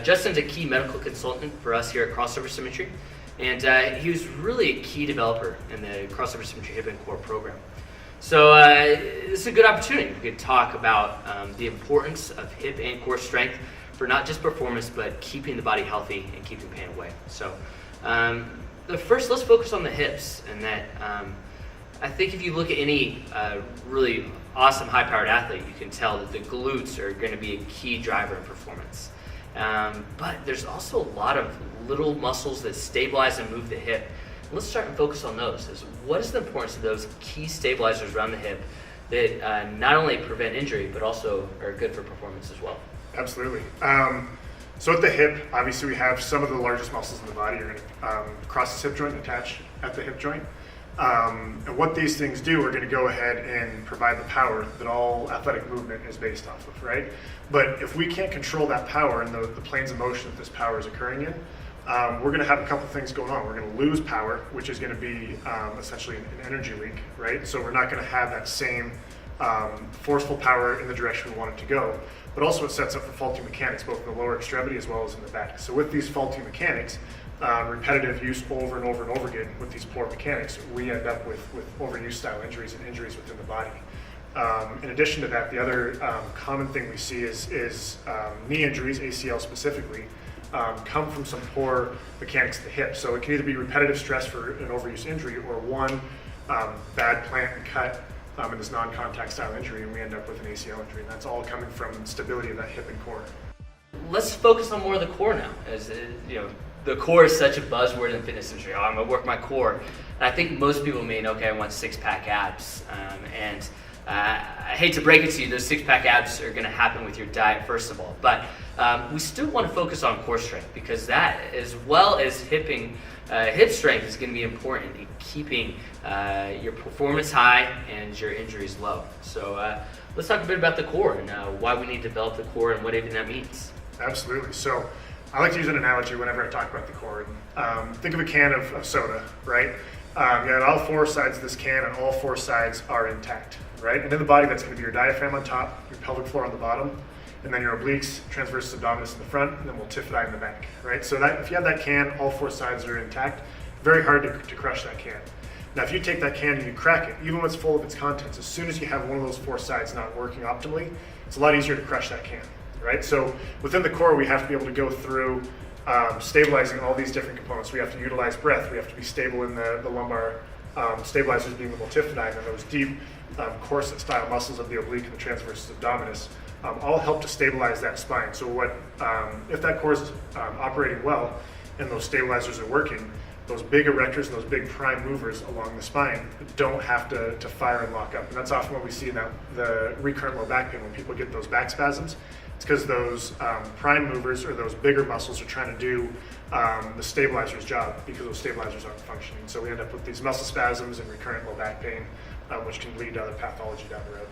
Justin's a key medical consultant for us here at Crossover Symmetry, and he was really a key developer in the Crossover Symmetry Hip and Core program. So this is a good opportunity. We could talk about the importance of hip and core strength for not just performance, but keeping the body healthy and keeping pain away. So first, let's focus on the hips, and that I think if you look at any really awesome high-powered athlete, you can tell that the glutes are going to be a key driver in performance. But there's also a lot of little muscles that stabilize and move the hip. Let's start and focus on those. What is the importance of those key stabilizers around the hip that not only prevent injury, but also are good for performance as well? Absolutely. So at the hip, obviously we have some of the largest muscles in the body. You're going to cross the hip joint and attach at the hip joint. And what these things do are going to go ahead and provide the power that all athletic movement is based off of, right? But if we can't control that power and the planes of motion that this power is occurring in, we're going to have a couple things going on. We're going to lose power, which is going to be essentially an energy leak, right? So we're not going to have that same forceful power in the direction we want it to go. But also it sets up for faulty mechanics, both in the lower extremity as well as in the back. So with these faulty mechanics, repetitive use over and over and over again with these poor mechanics, we end up with overuse style injuries and injuries within the body. In addition to that, the other common thing we see is knee injuries, ACL specifically, come from some poor mechanics of the hip. So it can either be repetitive stress for an overuse injury or one bad plant and cut in this non-contact style injury, and we end up with an ACL injury. And that's all coming from stability of that hip and core. Let's focus on more of the core now. As the core is such a buzzword in the fitness industry. Oh, I'm gonna work my core. And I think most people mean, okay, I want six-pack abs. I hate to break it to you, those six-pack abs are gonna happen with your diet, first of all. But we still wanna focus on core strength, because that, as well as hip strength, is gonna be important in keeping your performance high and your injuries low. So let's talk a bit about the core and why we need to develop the core and what even that means. Absolutely. So I like to use an analogy whenever I talk about the core. Think of a can of soda, right? You have all four sides of this can, and all four sides are intact, right? And in the body, that's going to be your diaphragm on top, your pelvic floor on the bottom, and then your obliques, transversus abdominis in the front, and then multifidi in the back, right? So that if you have that can, all four sides are intact. Very hard to crush that can. Now, if you take that can and you crack it, even when it's full of its contents, as soon as you have one of those four sides not working optimally, it's a lot easier to crush that can, right? So within the core, we have to be able to go through stabilizing all these different components. We have to utilize breath. We have to be stable in the lumbar stabilizers being the multifidi, and then those deep corset style muscles of the oblique and the transversus abdominis all help to stabilize that spine. So if that core is operating well and those stabilizers are working, those big erectors and those big prime movers along the spine don't have to fire and lock up. And that's often what we see in the recurrent low back pain when people get those back spasms. It's because those prime movers or those bigger muscles are trying to do the stabilizer's job, because those stabilizers aren't functioning. So we end up with these muscle spasms and recurrent low back pain, which can lead to other pathology down the road.